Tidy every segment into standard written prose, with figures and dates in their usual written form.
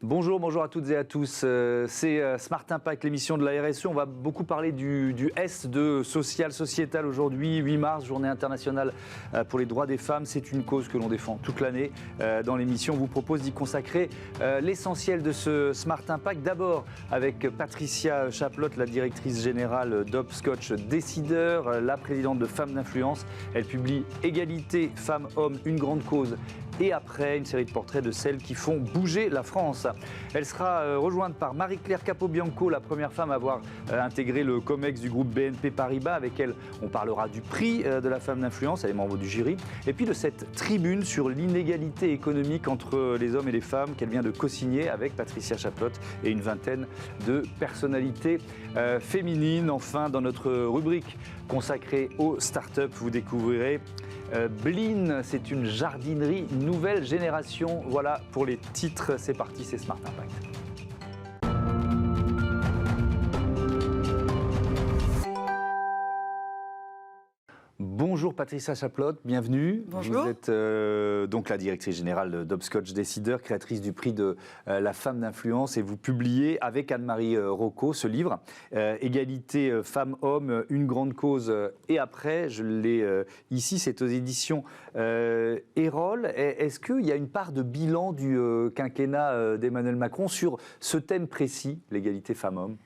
Bonjour à toutes et à tous. C'est Smart Impact, l'émission de la RSE. On va beaucoup parler du S de social, sociétal aujourd'hui, 8 mars, journée internationale pour les droits des femmes. C'est une cause que l'on défend toute l'année. Dans l'émission, on vous propose d'y consacrer l'essentiel de ce Smart Impact. D'abord avec Patricia Chaplotte, la directrice générale d'Hopscotch Décideur, la présidente de Femmes d'Influence. Elle publie Égalité femmes-hommes, une grande cause. Et après, une série de portraits de celles qui font bouger la France. Elle sera rejointe par Marie-Claire Capobianco, la première femme à avoir intégré le COMEX du groupe BNP Paribas. Avec elle, on parlera du prix de la femme d'influence, elle est membre du jury. Et puis de cette tribune sur l'inégalité économique entre les hommes et les femmes qu'elle vient de co-signer avec Patricia Chaplotte et une vingtaine de personnalités féminines. Enfin, dans notre rubrique consacrée aux startups, vous découvrirez Bleen, c'est une jardinerie nouvelle génération. Voilà pour les titres, c'est parti, c'est Smart Impact. Bonjour Patricia Chaplotte, bienvenue. Bonjour. Vous êtes donc la directrice générale d'Hopscotch Décideur, créatrice du prix de la femme d'influence, et vous publiez avec Anne-Marie Rocco ce livre, Égalité femmes-hommes, une grande cause. Et après, je l'ai ici, c'est aux éditions Erol. Est-ce qu'il y a une part de bilan du quinquennat d'Emmanuel Macron sur ce thème précis, l'égalité femmes-hommes ?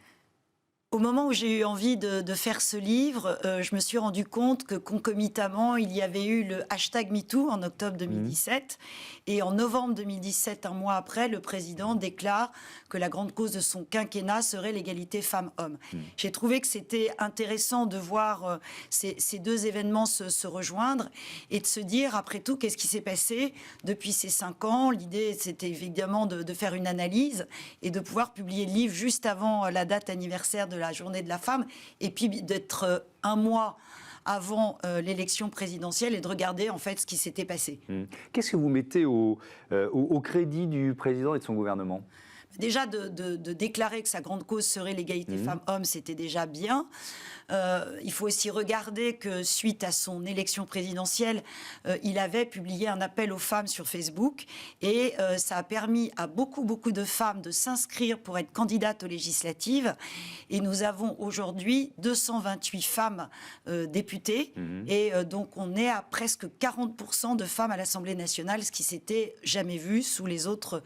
Au moment où j'ai eu envie de faire ce livre, je me suis rendu compte que concomitamment, il y avait eu le hashtag MeToo en octobre 2017. Et en novembre 2017, un mois après, le président déclare que la grande cause de son quinquennat serait l'égalité femmes-hommes. J'ai trouvé que c'était intéressant de voir ces deux événements se rejoindre et de se dire, après tout, qu'est-ce qui s'est passé depuis ces 5 ans. L'idée, c'était évidemment de faire une analyse et de pouvoir publier le livre juste avant la date anniversaire de la journée de la femme, et puis d'être un mois avant l'élection présidentielle et de regarder en fait ce qui s'était passé. Qu'est-ce que vous mettez au crédit du président et de son gouvernement ? Déjà, de déclarer que sa grande cause serait l'égalité femmes-hommes, c'était déjà bien. Il faut aussi regarder que suite à son élection présidentielle, il avait publié un appel aux femmes sur Facebook et ça a permis à beaucoup de femmes de s'inscrire pour être candidates aux législatives. Et nous avons aujourd'hui 228 femmes députées et donc on est à presque 40% de femmes à l'Assemblée nationale, ce qui s'était jamais vu sous les autres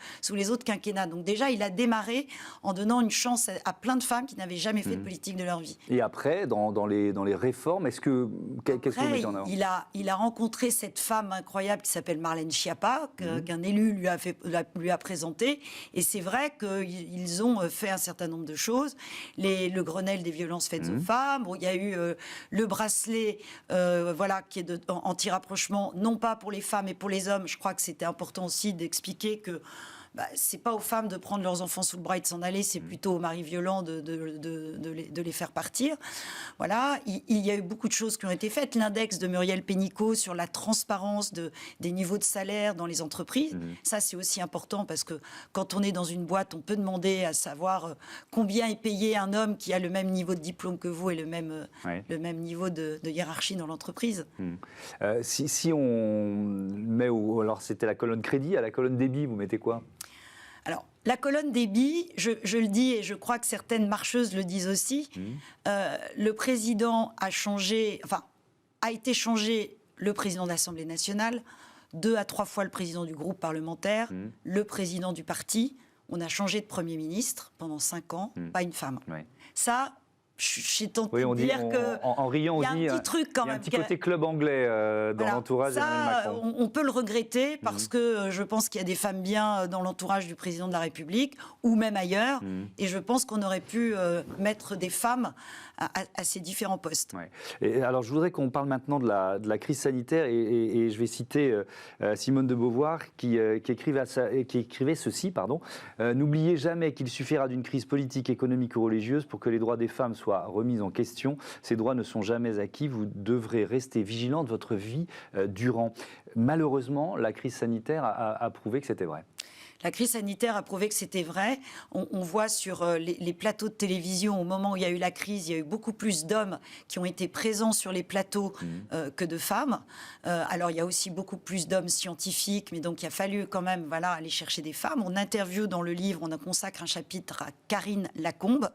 quinquennats. Donc déjà, il a démarré en donnant une chance à plein de femmes qui n'avaient jamais fait de politique de leur vie. Et après, dans les réformes, qu'est-ce que vous mettez en avant ? Il a rencontré cette femme incroyable qui s'appelle Marlène Schiappa, qu'un élu lui a présenté. Et c'est vrai qu'ils ont fait un certain nombre de choses. Le Grenelle des violences faites aux femmes. Bon, il y a eu le bracelet qui est anti-rapprochement, non pas pour les femmes mais pour les hommes. Je crois que c'était important aussi d'expliquer que c'est pas aux femmes de prendre leurs enfants sous le bras et de s'en aller, c'est plutôt aux maris violents de les faire partir. Voilà, il y a eu beaucoup de choses qui ont été faites. L'index de Muriel Pénicaud sur la transparence des niveaux de salaire dans les entreprises, ça c'est aussi important parce que quand on est dans une boîte, on peut demander à savoir combien est payé un homme qui a le même niveau de diplôme que vous et le même niveau de hiérarchie dans l'entreprise. Si on met, alors c'était la colonne crédit, à la colonne débit, vous mettez quoi ? Alors, la colonne débit, je le dis et je crois que certaines marcheuses le disent aussi, le président a été changé le président de l'Assemblée nationale, 2 à 3 fois le président du groupe parlementaire, le président du parti. On a changé de Premier ministre pendant 5 ans, pas une femme. Ça, j'ai tenté de dire que en riant, il y a un petit truc quand même. Il y a un petit côté club anglais dans l'entourage d'Emmanuel Macron. On peut le regretter parce que je pense qu'il y a des femmes bien dans l'entourage du président de la République ou même ailleurs. Et je pense qu'on aurait pu mettre des femmes à ces différents postes. Et alors, je voudrais qu'on parle maintenant de la crise sanitaire et je vais citer Simone de Beauvoir qui écrivait ceci, n'oubliez jamais qu'il suffira d'une crise politique, économique ou religieuse pour que les droits des femmes soient remis en question. Ces droits ne sont jamais acquis. Vous devrez rester vigilant de votre vie durant. Malheureusement, la crise sanitaire a prouvé que c'était vrai. La crise sanitaire a prouvé que c'était vrai. On voit sur les plateaux de télévision, au moment où il y a eu la crise, il y a eu beaucoup plus d'hommes qui ont été présents sur les plateaux que de femmes. Alors, il y a aussi beaucoup plus d'hommes scientifiques, mais donc il a fallu quand même aller chercher des femmes. On interviewe dans le livre, on consacre un chapitre à Karine Lacombe,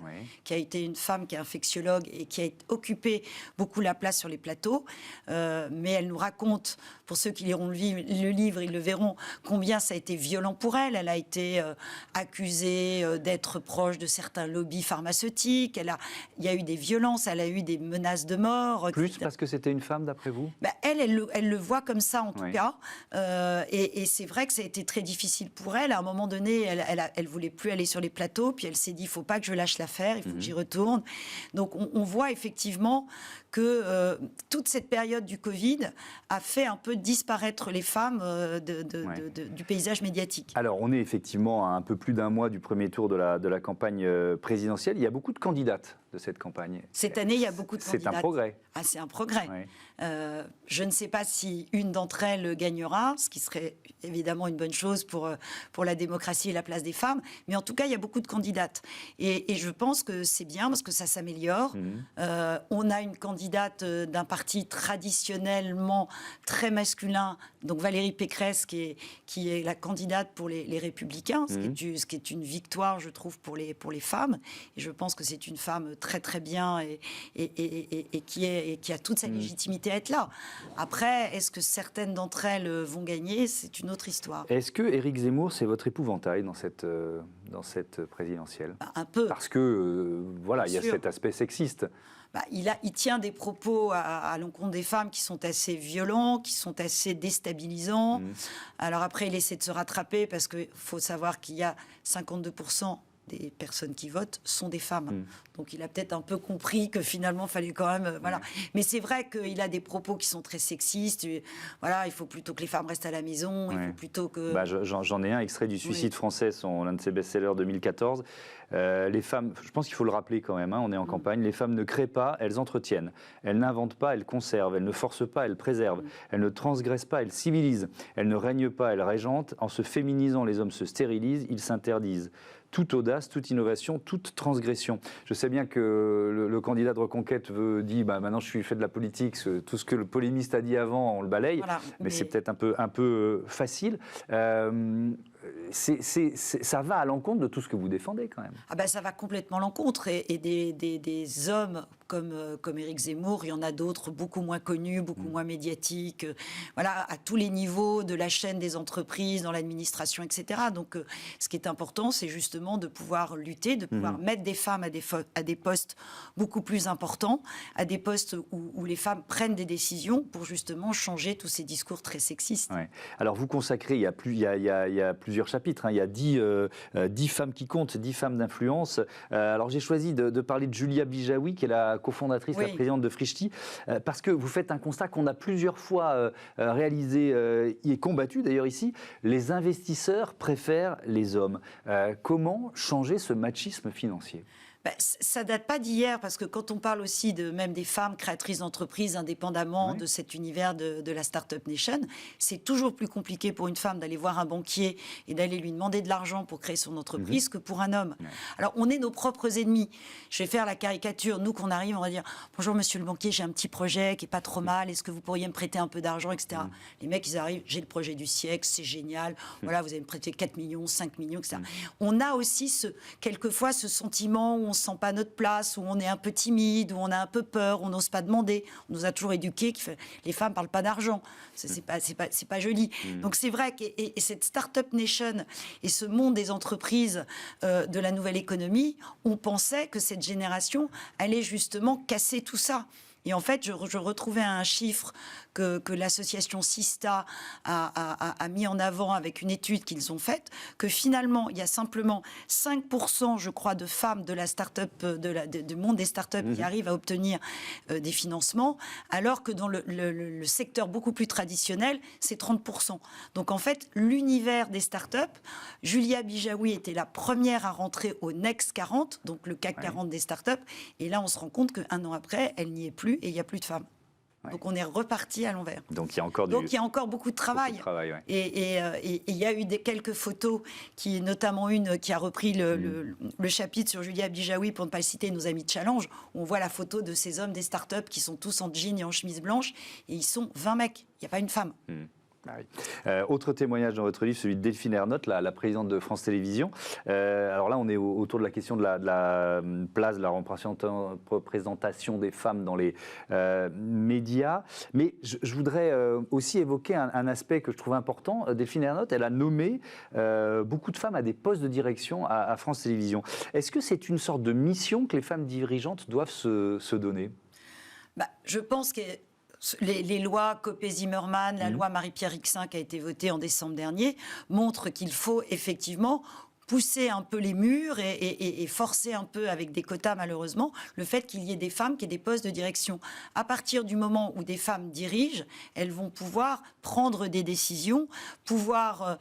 qui a été une femme qui est infectiologue et qui a occupé beaucoup la place sur les plateaux. Mais elle nous raconte, pour ceux qui liront le livre, ils le verront, combien ça a été violent pour elle. Elle a été accusée d'être proche de certains lobbies pharmaceutiques. Il y a eu des violences, elle a eu des menaces de mort. Plus parce que c'était une femme, d'après vous ? Elle le voit comme ça, en tout cas. Et c'est vrai que ça a été très difficile pour elle. À un moment donné, elle voulait plus aller sur les plateaux. Puis elle s'est dit, il ne faut pas que je lâche l'affaire, il faut que j'y retourne. Donc on voit effectivement que toute cette période du Covid a fait un peu disparaître les femmes du paysage médiatique. Alors, on est effectivement à un peu plus d'un mois du premier tour de la campagne présidentielle. Il y a beaucoup de candidates de cette campagne. Cette année, il y a beaucoup de candidates. C'est un progrès. Ah, c'est un progrès. Oui. Je ne sais pas si une d'entre elles gagnera, ce qui serait évidemment une bonne chose pour la démocratie et la place des femmes. Mais en tout cas, il y a beaucoup de candidates. Et je pense que c'est bien parce que ça s'améliore. On a une candidate d'un parti traditionnellement très masculin, donc Valérie Pécresse, qui est la candidate pour les Républicains, ce qui est une victoire, je trouve, pour les femmes. Et je pense que c'est une femme très très bien et qui a toute sa légitimité à être là. Après, est-ce que certaines d'entre elles vont gagner ? C'est une autre histoire. Est-ce que Éric Zemmour, c'est votre épouvantail dans cette présidentielle ? Un peu. Parce que, il y a cet aspect sexiste. Il tient des propos à l'encontre des femmes qui sont assez violents, qui sont assez déstabilisants. Alors après, il essaie de se rattraper parce qu'il faut savoir qu'il y a 52% des personnes qui votent sont des femmes. Donc il a peut-être un peu compris que finalement, il fallait quand même... Mais c'est vrai qu'il a des propos qui sont très sexistes. Il faut plutôt que les femmes restent à la maison. Il faut plutôt que... J'en ai un extrait du Suicide français, l'un de ses best-sellers 2014. Les femmes, je pense qu'il faut le rappeler quand même, on est en campagne, les femmes ne créent pas, elles entretiennent. Elles n'inventent pas, elles conservent. Elles ne forcent pas, elles préservent. Elles ne transgressent pas, elles civilisent. Elles ne règnent pas, elles régentent. En se féminisant, les hommes se stérilisent, ils s'interdisent. Toute audace, toute innovation, toute transgression. Je sais bien que le candidat de Reconquête dit maintenant je fait de la politique, tout ce que le polémiste a dit avant, on le balaye, mais c'est peut-être un peu facile. Ça va à l'encontre de tout ce que vous défendez quand même. Ça va complètement à l'encontre et des hommes comme Éric Zemmour, il y en a d'autres beaucoup moins connus, beaucoup moins médiatiques, à tous les niveaux de la chaîne des entreprises, dans l'administration, etc. Donc ce qui est important, c'est justement de pouvoir lutter, de pouvoir mettre des femmes à des postes beaucoup plus importants, à des postes où les femmes prennent des décisions pour justement changer tous ces discours très sexistes. Ouais. Alors vous consacrez, il y a plusieurs chapitres, il y a 10 femmes qui comptent, 10 femmes d'influence. Alors j'ai choisi de parler de Julia Bijawi, qui est la cofondatrice, la présidente de Frishti, parce que vous faites un constat qu'on a plusieurs fois réalisé et combattu d'ailleurs ici. Les investisseurs préfèrent les hommes. Comment changer ce machisme financier ? Ça date pas d'hier, parce que quand on parle aussi même des femmes créatrices d'entreprises, indépendamment de cet univers de la Startup Nation, c'est toujours plus compliqué pour une femme d'aller voir un banquier et d'aller lui demander de l'argent pour créer son entreprise que pour un homme. Alors, on est nos propres ennemis. Je vais faire la caricature. Nous, qu'on arrive, on va dire « Bonjour, monsieur le banquier, j'ai un petit projet qui est pas trop mal. Est-ce que vous pourriez me prêter un peu d'argent, etc. » Les mecs, ils arrivent « J'ai le projet du siècle, c'est génial. Voilà, vous allez me prêter 4 millions, 5 millions, etc. » On a aussi quelquefois ce sentiment où on ne sent pas notre place, où on est un peu timide, où on a un peu peur, on n'ose pas demander. On nous a toujours éduqués que les femmes ne parlent pas d'argent. C'est pas joli. Donc c'est vrai que cette Startup Nation et ce monde des entreprises de la nouvelle économie, on pensait que cette génération allait justement casser tout ça. Et en fait, je retrouvais un chiffre que l'association Sista a mis en avant avec une étude qu'ils ont faite, que finalement, il y a simplement 5%, je crois, de femmes de la start-up, du monde des start-up qui arrivent à obtenir des financements, alors que dans le secteur beaucoup plus traditionnel, c'est 30%. Donc en fait, l'univers des start-up, Julia Bijawi était la première à rentrer au Next 40, donc le CAC 40 des start-up, et là, on se rend compte qu'un an après, elle n'y est plus et il n'y a plus de femmes. Donc on est reparti à l'envers. Donc il y a encore beaucoup de travail. Et il y a eu quelques photos, notamment une qui a repris le chapitre sur Julia Bijaoui, pour ne pas le citer, nos amis de Challenge, où on voit la photo de ces hommes des startups qui sont tous en jean et en chemise blanche, et ils sont 20 mecs, il n'y a pas une femme. Ah oui. Autre témoignage dans votre livre, celui de Delphine Ernotte, la présidente de France Télévisions. Alors là, on est autour de la question de la place, de la représentation des femmes dans les médias. Mais je voudrais aussi évoquer un aspect que je trouve important. Delphine Ernotte, elle a nommé beaucoup de femmes à des postes de direction à France Télévisions. Est-ce que c'est une sorte de mission que les femmes dirigeantes doivent se donner ? Je pense que les lois Copé-Zimmermann, la loi Marie-Pierre Rixain qui a été votée en décembre dernier, montrent qu'il faut effectivement pousser un peu les murs et forcer un peu avec des quotas, malheureusement, le fait qu'il y ait des femmes qui aient des postes de direction. À partir du moment où des femmes dirigent, elles vont pouvoir prendre des décisions, pouvoir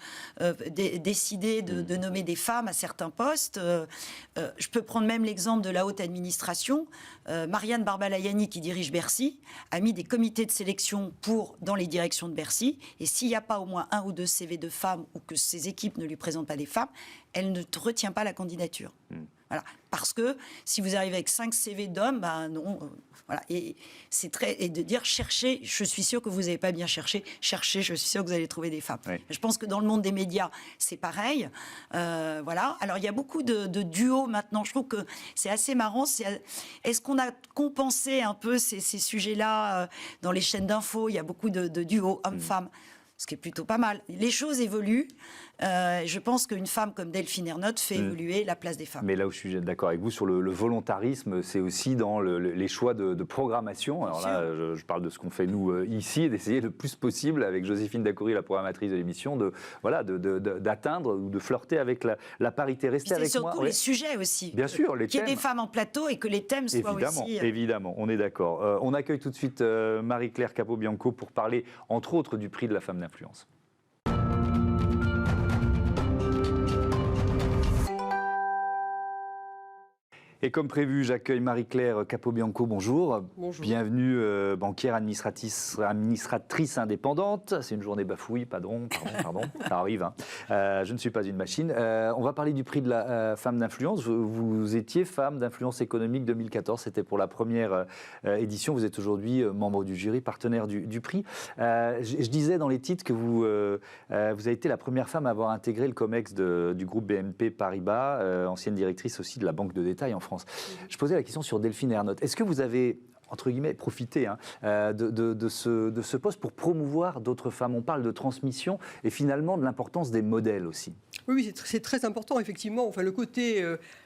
décider de nommer des femmes à certains postes. Je peux prendre même l'exemple de la haute administration. Marianne Barbalayani, qui dirige Bercy, a mis des comités de sélection dans les directions de Bercy. Et s'il n'y a pas au moins 1 ou 2 CV de femmes, ou que ses équipes ne lui présentent pas des femmes, elle ne retient pas la candidature. Voilà. Parce que si vous arrivez avec 5 CV d'hommes, non. Voilà. Et de dire cherchez, je suis sûre que vous n'avez pas bien cherché, cherchez, je suis sûre que vous allez trouver des femmes. Oui. Je pense que dans le monde des médias, c'est pareil. Voilà. Alors il y a beaucoup de duos maintenant. Je trouve que c'est assez marrant. Est-ce qu'on a compensé un peu ces sujets-là dans les chaînes d'infos? Il y a beaucoup de duos hommes-femmes. Ce qui est plutôt pas mal. Les choses évoluent. Je pense qu'une femme comme Delphine Ernotte fait évoluer la place des femmes. Mais là où je suis d'accord avec vous, sur le volontarisme, c'est aussi dans les choix de programmation. Alors là, je parle de ce qu'on fait nous ici, et d'essayer le plus possible, avec Joséphine Dacoury, la programmatrice de l'émission, d'atteindre ou de flirter avec la parité. Restez avec moi. C'est surtout les sujets aussi. Bien sûr, les thèmes. Qu'il y ait des femmes en plateau et que les thèmes soient aussi... Évidemment, on est d'accord. On accueille tout de suite Marie-Claire Capobianco pour parler, entre autres, du prix de la femme d'influence. Et comme prévu, j'accueille Marie-Claire Capobianco. Bonjour. Bonjour. Bienvenue, banquière administratrice indépendante. C'est une journée bafouille, pardon, ça arrive. Hein. Je ne suis pas une machine. On va parler du prix de la femme d'influence. Vous étiez femme d'influence économique 2014. C'était pour la première édition. Vous êtes aujourd'hui membre du jury, partenaire du prix. Je disais dans les titres que vous avez été la première femme à avoir intégré le COMEX du groupe BNP Paribas, ancienne directrice aussi de la Banque de détail en France. Je posais la question sur Delphine Ernotte. Est-ce que vous avez, entre guillemets, profité de ce poste pour promouvoir d'autres femmes? On parle de transmission et finalement de l'importance des modèles aussi. Oui, c'est très important, effectivement. Enfin, le côté,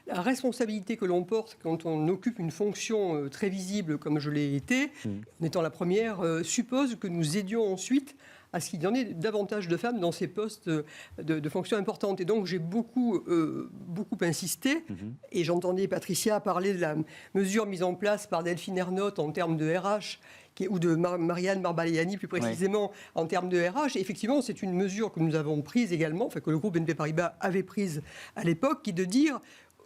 la responsabilité que l'on porte quand on occupe une fonction très visible comme je l'ai été, en étant la première, suppose que nous aidions ensuite à ce qu'il y en ait davantage de femmes dans ces postes de fonctions importantes. Et donc, j'ai beaucoup insisté. Et j'entendais Patricia parler de la mesure mise en place par Delphine Ernotte en termes de RH, ou de Marianne Barbalayani plus précisément, en termes de RH. Et effectivement, c'est une mesure que nous avons prise également, que le groupe BNP Paribas avait prise à l'époque, qui est de dire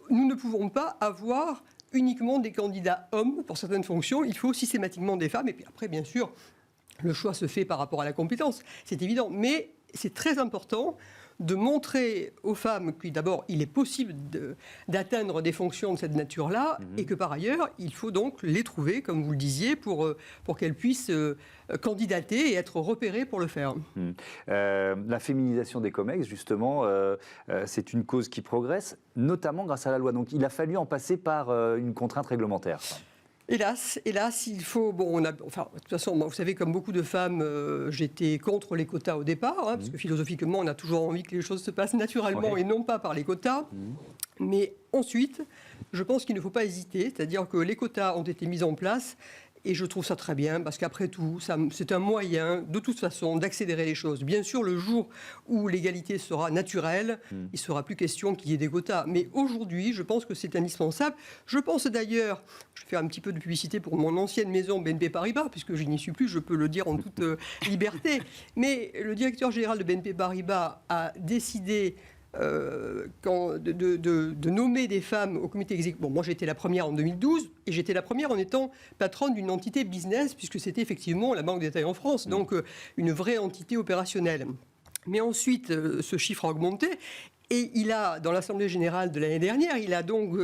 nous ne pouvons pas avoir uniquement des candidats hommes pour certaines fonctions, il faut systématiquement des femmes. Et puis après, bien sûr, le choix se fait par rapport à la compétence, c'est évident. Mais c'est très important de montrer aux femmes que d'abord, il est possible d'atteindre des fonctions de cette nature-là, et que par ailleurs, il faut donc les trouver, comme vous le disiez, pour qu'elles puissent candidater et être repérées pour le faire. La féminisation des COMEX, justement, c'est une cause qui progresse, notamment grâce à la loi. Donc il a fallu en passer par une contrainte réglementaire. Hélas, il faut... de toute façon, vous savez, comme beaucoup de femmes, j'étais contre les quotas au départ, parce que philosophiquement, on a toujours envie que les choses se passent naturellement et non pas par les quotas. Mais ensuite, je pense qu'il ne faut pas hésiter, c'est-à-dire que les quotas ont été mis en place. Et je trouve ça très bien, parce qu'après tout, c'est un moyen, de toute façon, d'accélérer les choses. Bien sûr, le jour où l'égalité sera naturelle, il ne sera plus question qu'il y ait des quotas. Mais aujourd'hui, je pense que c'est indispensable. Je pense d'ailleurs, je fais un petit peu de publicité pour mon ancienne maison BNP Paribas, puisque je n'y suis plus, je peux le dire en toute liberté. Mais le directeur général de BNP Paribas a décidé de nommer des femmes au comité exécutif. Bon, moi j'étais la première en 2012 et j'étais la première en étant patronne d'une entité business puisque c'était effectivement la Banque des détail en France, donc une vraie entité opérationnelle. Mais ensuite, ce chiffre a augmenté. Et il a, dans l'Assemblée générale de l'année dernière, il a donc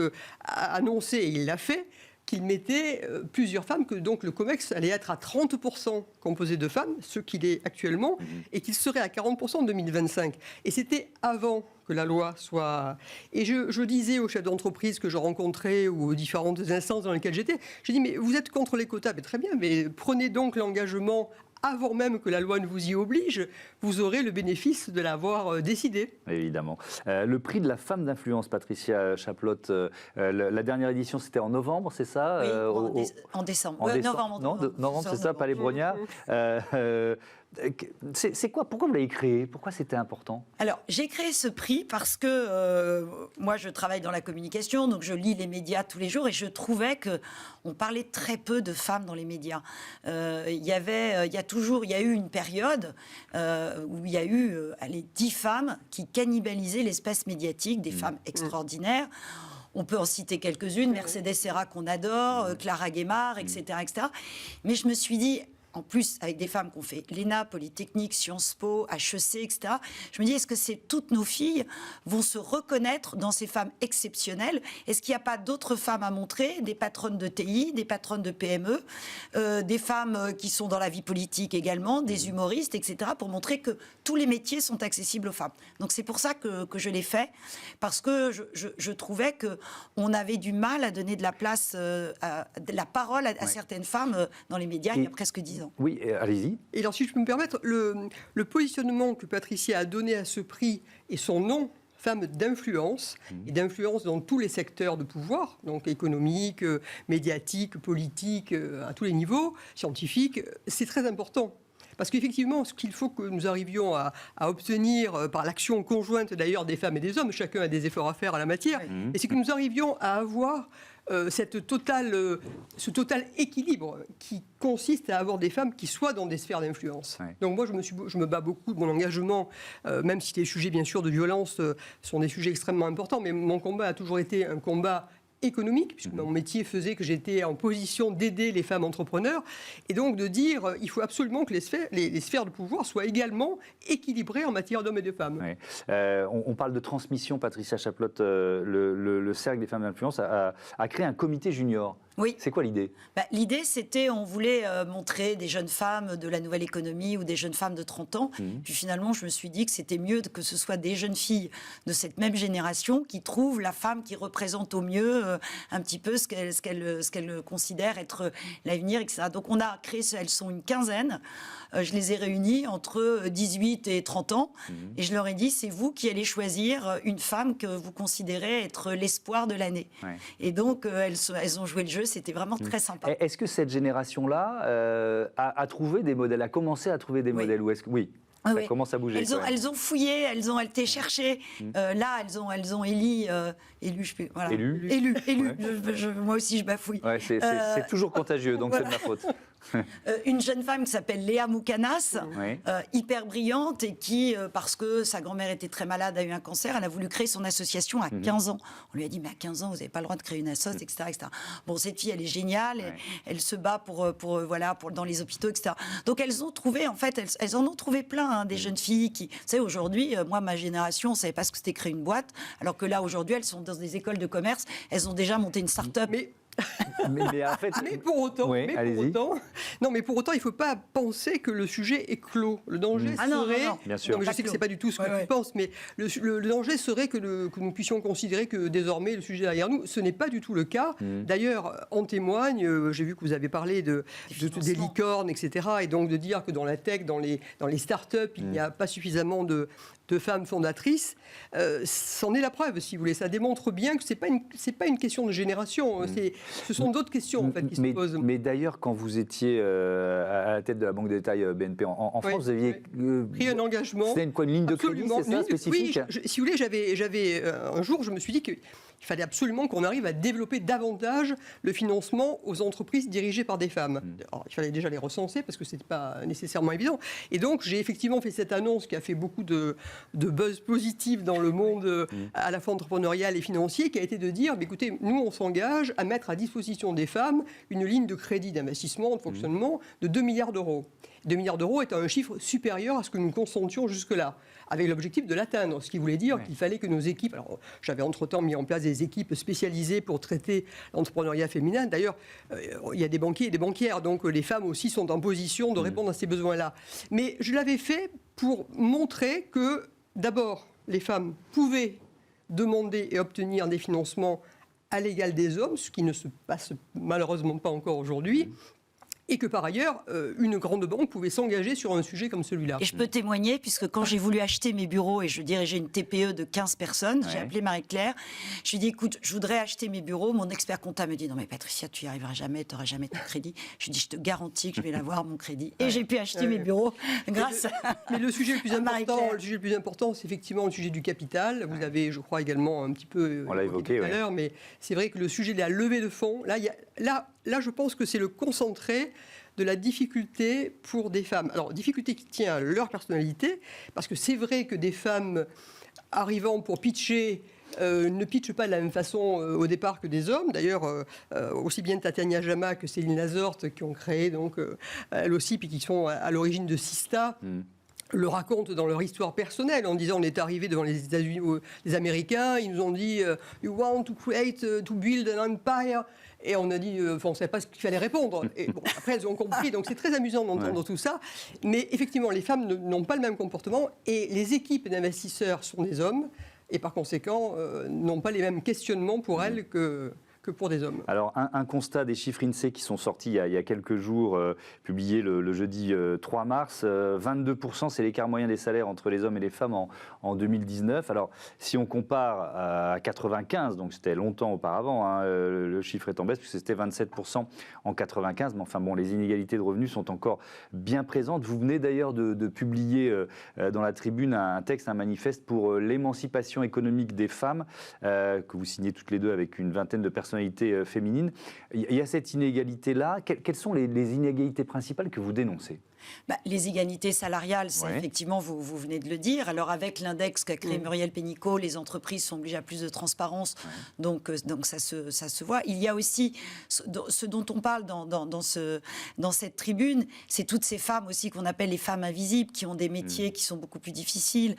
annoncé, et il l'a fait, qu'il mettait plusieurs femmes, que donc le COMEX allait être à 30% composé de femmes, ce qu'il est actuellement, et qu'il serait à 40% en 2025. Et c'était avant que la loi soit... Et je disais aux chefs d'entreprise que je rencontrais ou aux différentes instances dans lesquelles j'étais, j'ai dit, mais vous êtes contre les quotas, mais très bien, mais prenez donc l'engagement avant même que la loi ne vous y oblige, vous aurez le bénéfice de l'avoir décidé. Évidemment. Le prix de la femme d'influence, Patricia Chaplotte, la dernière édition, c'était en novembre, c'est ça? Oui, en décembre. Novembre, c'est ça, Palais Brognard. C'est quoi? Pourquoi vous l'avez créé? Pourquoi c'était important? Alors, j'ai créé ce prix parce que moi, je travaille dans la communication, donc je lis les médias tous les jours et je trouvais qu'on parlait très peu de femmes dans les médias. Il y a eu une période où il y a eu 10 femmes qui cannibalisaient l'espace médiatique, des femmes extraordinaires. On peut en citer quelques-unes, Mercedes Serra qu'on adore, Clara Guémard, etc., etc. Mais je me suis dit... En plus, avec des femmes qui ont fait l'ENA, Polytechnique, Sciences Po, HEC, etc. Je me dis, est-ce que toutes nos filles vont se reconnaître dans ces femmes exceptionnelles? Est-ce qu'il n'y a pas d'autres femmes à montrer? Des patronnes de TI, des patronnes de PME, des femmes qui sont dans la vie politique également, des humoristes, etc. pour montrer que tous les métiers sont accessibles aux femmes. Donc c'est pour ça que je l'ai fait, parce que je trouvais qu'on avait du mal à donner de la place, de la parole à certaines femmes dans les médias il y a presque 10 ans. Oui, allez-y. Et alors, si je peux me permettre, le positionnement que Patricia a donné à ce prix et son nom, femme d'influence, et d'influence dans tous les secteurs de pouvoir, donc économique, médiatique, politique, à tous les niveaux, scientifique, c'est très important. Parce qu'effectivement, ce qu'il faut que nous arrivions à obtenir par l'action conjointe d'ailleurs des femmes et des hommes, chacun a des efforts à faire en la matière, et c'est que nous arrivions à avoir ce total équilibre qui consiste à avoir des femmes qui soient dans des sphères d'influence. Ouais. Donc moi, je me bats beaucoup de mon engagement, même si les sujets, bien sûr, de violence sont des sujets extrêmement importants, mais mon combat a toujours été un combat économique, puisque mon métier faisait que j'étais en position d'aider les femmes entrepreneurs, et donc de dire il faut absolument que les sphères de pouvoir soient également équilibrées en matière d'hommes et de femmes. Ouais. On parle de transmission, Patricia Chaplotte, le Cercle des femmes d'influence a créé un comité junior. Oui. C'est quoi l'idée? L'idée, c'était, on voulait montrer des jeunes femmes de la nouvelle économie ou des jeunes femmes de 30 ans. Puis finalement, je me suis dit que c'était mieux que ce soit des jeunes filles de cette même génération qui trouvent la femme qui représente au mieux un petit peu ce qu'elles considèrent être l'avenir, etc. Donc on a créé, elles sont une quinzaine. Je les ai réunies entre 18 et 30 ans. Et je leur ai dit, c'est vous qui allez choisir une femme que vous considérez être l'espoir de l'année. Ouais. Et donc, elles ont joué le jeu. C'était vraiment très sympa. Est-ce que cette génération-là a trouvé des modèles, a commencé à trouver des modèles ou est-ce que... Oui. Ça commence à bouger. Elles ont fouillé, elles ont été chercher. Là, elles ont élu. Voilà. Élu. Ouais. Moi aussi, je bafouille. Ouais, c'est toujours contagieux, donc voilà. C'est de ma faute. Une jeune femme qui s'appelle Léa Moukanas, hyper brillante, et qui, parce que sa grand-mère était très malade, a eu un cancer, elle a voulu créer son association à 15 ans. On lui a dit, mais à 15 ans, vous n'avez pas le droit de créer une association, etc., etc. Bon, cette fille, elle est géniale, elle se bat pour dans les hôpitaux, etc. Donc, elles ont trouvé, en fait, elles en ont trouvé plein, des jeunes filles qui... Vous savez, aujourd'hui, moi, ma génération, on ne savait pas ce que c'était créer une boîte, alors que là, aujourd'hui, elles sont dans des écoles de commerce, elles ont déjà monté une start-up. Mais pour autant, il ne faut pas penser que le sujet est clos. Le danger serait... Non, bien sûr. Non, mais je sais que ce n'est pas du tout ce que tu penses, mais le danger serait que nous puissions considérer que désormais le sujet est derrière nous. Ce n'est pas du tout le cas. D'ailleurs, en témoigne, j'ai vu que vous avez parlé des licornes, etc. Et donc de dire que dans la tech, dans les start-up, il n'y a pas suffisamment de femmes fondatrices, c'en est la preuve, si vous voulez. Ça démontre bien que c'est pas une question de génération. Ce sont d'autres questions en fait, qui se posent. Mais d'ailleurs, quand vous étiez à la tête de la Banque de détail BNP en France, vous aviez pris un engagement. C'était une ligne de crédit, c'est ça, spécifique? Oui, si vous voulez, j'avais un jour, je me suis dit qu'il il fallait absolument qu'on arrive à développer davantage le financement aux entreprises dirigées par des femmes. Alors, il fallait déjà les recenser parce que ce n'était pas nécessairement évident. Et donc, j'ai effectivement fait cette annonce qui a fait beaucoup de buzz positif dans le monde à la fois entrepreneurial et financier, qui a été de dire, écoutez, nous, on s'engage à mettre à disposition des femmes une ligne de crédit d'investissement, de fonctionnement de 2 milliards d'euros. 2 milliards d'euros est un chiffre supérieur à ce que nous consentions jusque-là, avec l'objectif de l'atteindre, ce qui voulait dire qu'il fallait que nos équipes... Alors, j'avais entre-temps mis en place des équipes spécialisées pour traiter l'entrepreneuriat féminin. D'ailleurs, il y a des banquiers et des banquières, donc les femmes aussi sont en position de répondre à ces besoins-là. Mais je l'avais fait pour montrer que, d'abord, les femmes pouvaient demander et obtenir des financements à l'égal des hommes, ce qui ne se passe malheureusement pas encore aujourd'hui, et que par ailleurs, une grande banque pouvait s'engager sur un sujet comme celui-là. Et je peux témoigner, puisque quand j'ai voulu acheter mes bureaux, et je dirigeais une TPE de 15 personnes, j'ai appelé Marie-Claire, je lui ai dit, écoute, je voudrais acheter mes bureaux, mon expert comptable me dit, non mais Patricia, tu n'y arriveras jamais, tu n'auras jamais ton crédit. Je lui ai dit, je te garantis que je vais l'avoir, mon crédit. Et j'ai pu acheter mes bureaux grâce mais le sujet le plus important, c'est effectivement le sujet du capital. Vous avez, je crois, également un petit peu on l'a évoqué tout à l'heure, mais c'est vrai que le sujet de la levée de fonds, là, je pense que c'est le concentré de la difficulté pour des femmes. Alors, difficulté qui tient à leur personnalité, parce que c'est vrai que des femmes arrivant pour pitcher ne pitchent pas de la même façon au départ que des hommes. D'ailleurs, aussi bien Tatiana Jama que Céline Lazorte, qui ont créé, donc, elles aussi, puis qui sont à l'origine de Sista, le racontent dans leur histoire personnelle en disant on est arrivé devant les États-Unis, les Américains, ils nous ont dit you want to create, to build an empire. Et on a dit, on ne savait pas ce qu'il fallait répondre. Et bon, après, elles ont compris, donc c'est très amusant d'entendre tout ça. Mais effectivement, les femmes n'ont pas le même comportement et les équipes d'investisseurs sont des hommes et par conséquent n'ont pas les mêmes questionnements pour elles que pour des hommes. Alors, un constat des chiffres INSEE qui sont sortis il y a quelques jours, publiés le jeudi 3 mars, 22%, c'est l'écart moyen des salaires entre les hommes et les femmes en 2019. Alors, si on compare à 95, donc c'était longtemps auparavant, hein, le chiffre est en baisse, puisque c'était 27% en 95, mais enfin bon, les inégalités de revenus sont encore bien présentes. Vous venez d'ailleurs de publier dans la Tribune un texte, un manifeste pour l'émancipation économique des femmes, que vous signez toutes les deux avec une vingtaine de personnalités féminines. Il y a cette inégalité-là. Quelles sont les inégalités principales que vous dénoncez ? Les inégalités salariales, c'est effectivement, vous venez de le dire. Alors avec l'index qu'a créé Muriel Pénicaud, les entreprises sont obligées à plus de transparence, donc ça se voit. Il y a aussi ce dont on parle dans cette tribune, c'est toutes ces femmes aussi qu'on appelle les femmes invisibles, qui ont des métiers qui sont beaucoup plus difficiles,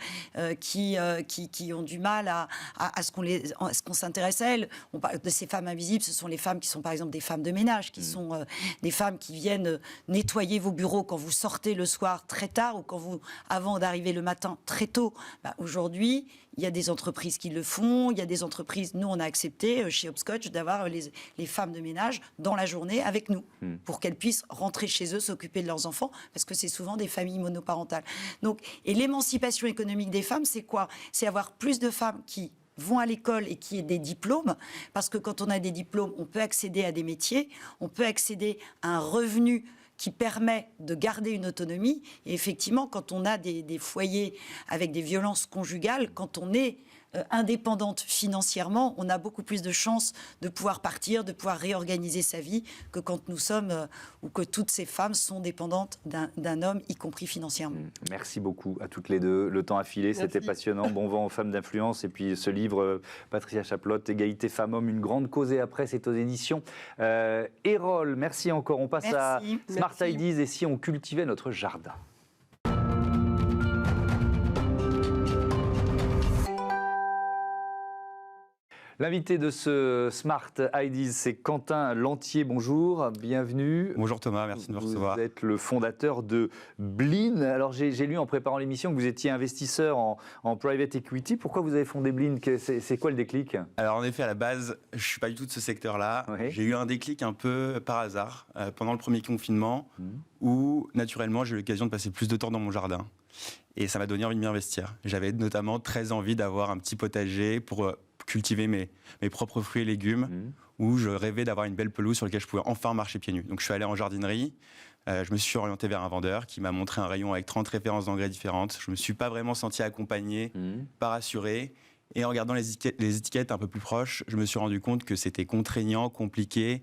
qui ont du mal à ce qu'on s'intéresse à elles. On parle de ces femmes invisibles, ce sont les femmes qui sont par exemple des femmes de ménage, qui sont des femmes qui viennent nettoyer vos bureaux quand vous sortez le soir très tard ou avant d'arriver le matin très tôt. Aujourd'hui, il y a des entreprises qui le font, il y a des entreprises, nous on a accepté chez Hopscotch d'avoir les femmes de ménage dans la journée avec nous pour qu'elles puissent rentrer chez eux, s'occuper de leurs enfants, parce que c'est souvent des familles monoparentales. Donc, et l'émancipation économique des femmes, c'est quoi ? C'est avoir plus de femmes qui vont à l'école et qui aient des diplômes, parce que quand on a des diplômes, on peut accéder à des métiers, on peut accéder à un revenu qui permet de garder une autonomie. Et effectivement, quand on a des foyers avec des violences conjugales, quand on est indépendante financièrement, on a beaucoup plus de chances de pouvoir partir, de pouvoir réorganiser sa vie que quand nous sommes, ou que toutes ces femmes sont dépendantes d'un homme, y compris financièrement. Merci beaucoup à toutes les deux. Le temps a filé, c'était passionnant. Bon vent aux femmes d'influence. Et puis ce livre, Patricia Chaplotte, Égalité femmes-hommes, une grande cause et après, c'est aux éditions Erol. Merci encore. On passe à Smart Ideas et si on cultivait notre jardin. L'invité de ce Smart Ideas, c'est Quentin Lantier. Bonjour, bienvenue. Bonjour Thomas, merci de me recevoir. Vous êtes le fondateur de Bleen. Alors j'ai lu en préparant l'émission que vous étiez investisseur en private equity. Pourquoi vous avez fondé Bleen ? C'est quoi le déclic ? Alors en effet, à la base, je ne suis pas du tout de ce secteur-là. Oui. J'ai eu un déclic un peu par hasard pendant le premier confinement où naturellement j'ai eu l'occasion de passer plus de temps dans mon jardin. Et ça m'a donné envie de m'y investir. J'avais notamment très envie d'avoir un petit potager pour cultiver mes propres fruits et légumes, où je rêvais d'avoir une belle pelouse sur laquelle je pouvais enfin marcher pieds nus. Donc je suis allé en jardinerie, je me suis orienté vers un vendeur qui m'a montré un rayon avec 30 références d'engrais différentes. Je ne me suis pas vraiment senti accompagné, pas rassuré. Et en regardant les étiquettes un peu plus proches, je me suis rendu compte que c'était contraignant, compliqué,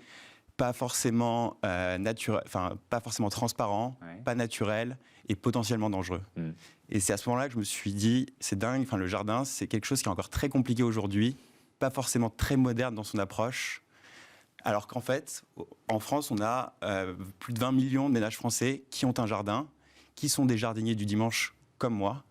pas forcément pas forcément transparent, pas naturel et potentiellement dangereux. Et c'est à ce moment-là que je me suis dit, c'est dingue, le jardin, c'est quelque chose qui est encore très compliqué aujourd'hui, pas forcément très moderne dans son approche. Alors qu'en fait, en France, on a plus de 20 millions de ménages français qui ont un jardin, qui sont des jardiniers du dimanche comme moi,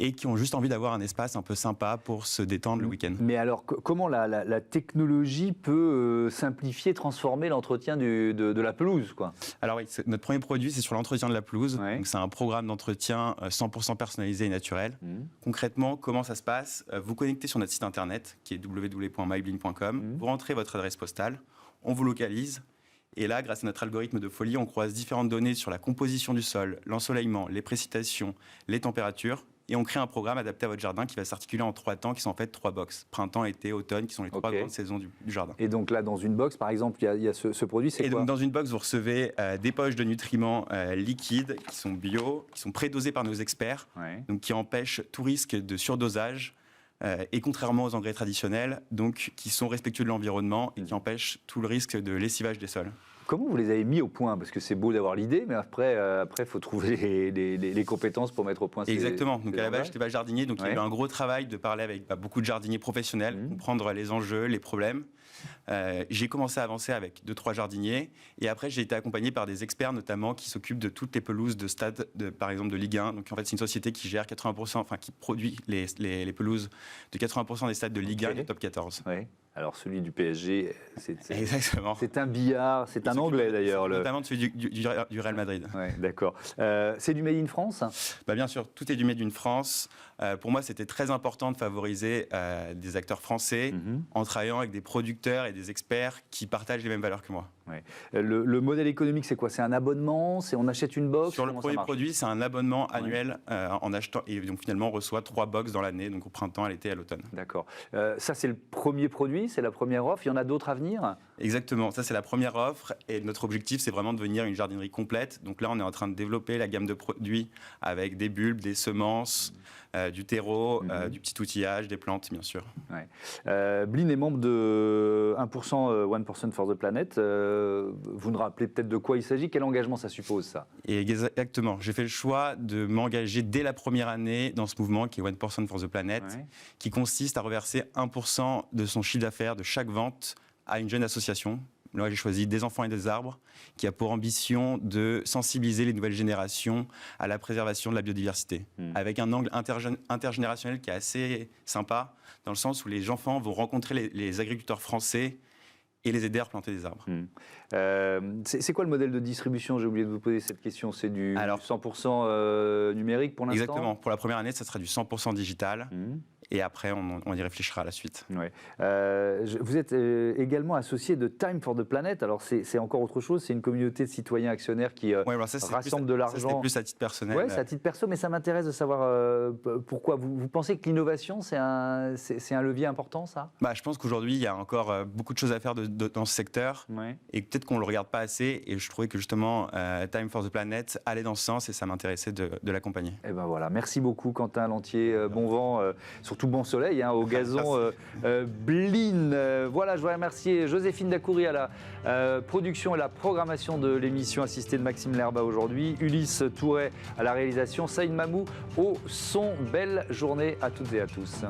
et qui ont juste envie d'avoir un espace un peu sympa pour se détendre le week-end. Mais alors, comment la technologie peut simplifier, transformer l'entretien de la pelouse, quoi? Alors oui, notre premier produit, c'est sur l'entretien de la pelouse. Donc, c'est un programme d'entretien 100% personnalisé et naturel. Concrètement, comment ça se passe? Vous connectez sur notre site internet, qui est www.mybleen.com. Vous rentrez votre adresse postale, on vous localise. Et là, grâce à notre algorithme de folie, on croise différentes données sur la composition du sol, l'ensoleillement, les précipitations, les températures. Et on crée un programme adapté à votre jardin qui va s'articuler en 3 temps, qui sont en fait 3 box. Printemps, été, automne, qui sont les 3 grandes saisons du jardin. Et donc là, dans une box, par exemple, il y a ce produit, c'est quoi? Et donc dans une box, vous recevez des poches de nutriments liquides, qui sont bio, qui sont prédosés par nos experts, donc qui empêchent tout risque de surdosage. Et contrairement aux engrais traditionnels, donc qui sont respectueux de l'environnement et qui empêchent tout le risque de lessivage des sols. Comment vous les avez mis au point? Parce que c'est beau d'avoir l'idée, mais après, il faut trouver les compétences pour mettre au point. Exactement. Donc à la base, je n'étais pas jardinier, donc il y a eu un gros travail de parler avec beaucoup de jardiniers professionnels, comprendre les enjeux, les problèmes. J'ai commencé à avancer avec 2-3 jardiniers, et après j'ai été accompagné par des experts notamment qui s'occupent de toutes les pelouses de stade, par exemple de Ligue 1. Donc en fait c'est une société qui gère 80%, qui produit les pelouses de 80% des stades de Ligue 1 et du top 14. Alors celui du PSG, exactement. C'est un billard, c'est un anglais d'ailleurs. Notamment celui du Real Madrid. D'accord. C'est du Made in France? Bien sûr, tout est du Made in France. Pour moi, c'était très important de favoriser des acteurs français en travaillant avec des producteurs et des experts qui partagent les mêmes valeurs que moi. Le modèle économique, c'est quoi? C'est un abonnement? On achète une box? Sur le premier produit, c'est un abonnement annuel en achetant, et donc finalement on reçoit 3 box dans l'année, donc au printemps, à l'été, à l'automne. D'accord. Ça, c'est le premier produit, c'est la première offre. Il y en a d'autres à venir? Exactement, ça c'est la première offre, et notre objectif c'est vraiment de devenir une jardinerie complète. Donc là on est en train de développer la gamme de produits avec des bulbes, des semences, du terreau, du petit outillage, des plantes bien sûr. Bleen est membre de 1% for the Planet. Vous nous rappelez peut-être de quoi il s'agit? Quel engagement ça suppose, ça? Et exactement, j'ai fait le choix de m'engager dès la première année dans ce mouvement qui est 1% for the Planet, qui consiste à reverser 1% de son chiffre d'affaires de chaque vente à une jeune association. Là, j'ai choisi Des enfants et des arbres, qui a pour ambition de sensibiliser les nouvelles générations à la préservation de la biodiversité, avec un angle intergénérationnel qui est assez sympa, dans le sens où les enfants vont rencontrer les agriculteurs français et les aider à replanter des arbres. C'est quoi le modèle de distribution? J'ai oublié de vous poser cette question. C'est du 100% numérique pour l'instant? Exactement. Pour la première année, ça sera du 100% digital. Et après, on y réfléchira à la suite. Vous êtes également associé de Time for the Planet. Alors, c'est encore autre chose. C'est une communauté de citoyens actionnaires qui rassemble de l'argent. Ça, c'est plus à titre personnel. Oui, c'est à titre perso, mais ça m'intéresse de savoir pourquoi. Vous pensez que l'innovation, c'est un levier important, ça? Je pense qu'aujourd'hui, il y a encore beaucoup de choses à faire dans ce secteur. Et peut-être qu'on ne le regarde pas assez. Et je trouvais que justement, Time for the Planet allait dans ce sens et ça m'intéressait de l'accompagner. Et ben voilà. Merci beaucoup, Quentin Lantier. Bon vent, surtout bon soleil au gazon Bleen. Voilà, je voudrais remercier Joséphine Dacoury à la production et la programmation de l'émission, assistée de Maxime Lerba aujourd'hui, Ulysse Touret à la réalisation, Saïd Mamou au son. Belle journée à toutes et à tous.